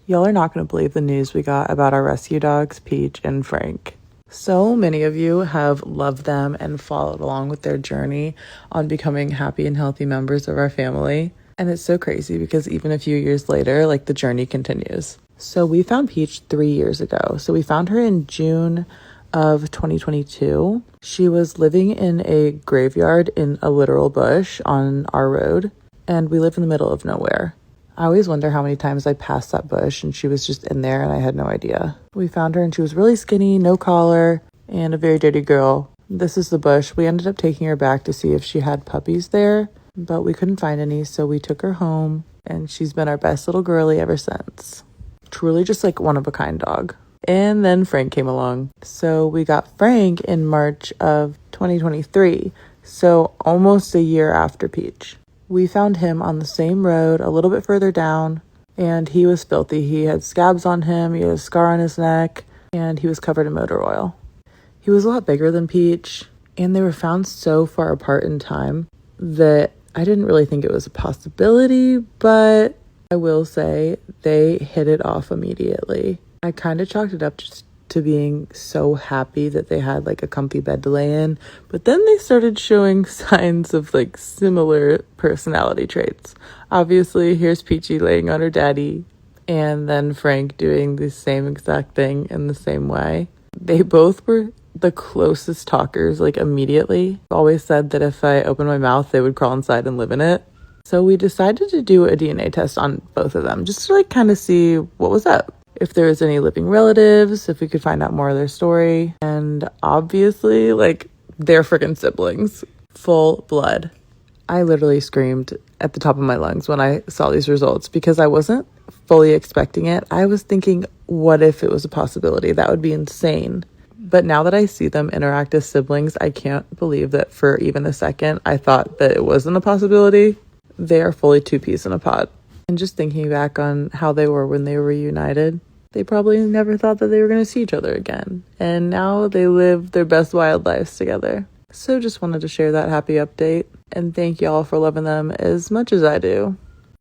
Y'all are not going to believe the news we got about our rescue dogs, Peach and Frank. So many of you have loved them and followed along with their journey on becoming happy and healthy members of our family. And it's so crazy because even a few years later, the journey continues. So we found Peach 3 years ago. So we found her in June of 2022. She was living in a graveyard in a literal bush on our road, and we live in the middle of nowhere. I always wonder how many times I passed that bush and she was just in there and I had no idea. We found her and she was really skinny, no collar, and a very dirty girl. This is the bush. We ended up taking her back to see if she had puppies there, but we couldn't find any, so we took her home and she's been our best little girly ever since. Truly just one of a kind dog. And then Frank came along. So we got Frank in March of 2023, so almost a year after Peach. We found him on the same road a little bit further down, and he was filthy. He had scabs on him, he had a scar on his neck, and he was covered in motor oil. He was a lot bigger than Peach, and they were found so far apart in time that I didn't really think it was a possibility, but I will say they hit it off immediately. I kind of chalked it up just to being so happy that they had a comfy bed to lay in, but then they started showing signs of similar personality traits. Obviously, here's Peachy laying on her daddy, and then Frank doing the same exact thing in the same way. They both were the closest talkers immediately. Always said that if I opened my mouth, they would crawl inside and live in it. So we decided to do a DNA test on both of them just to kind of see what was up. If there was any living relatives, if we could find out more of their story. And obviously, they're freaking siblings. Full blood. I literally screamed at the top of my lungs when I saw these results because I wasn't fully expecting it. I was thinking, what if it was a possibility? That would be insane. But now that I see them interact as siblings, I can't believe that for even a second I thought that it wasn't a possibility. They are fully two peas in a pod. And just thinking back on how they were when they were reunited, they probably never thought that they were going to see each other again. And now they live their best wild lives together. So just wanted to share that happy update. And thank y'all for loving them as much as I do.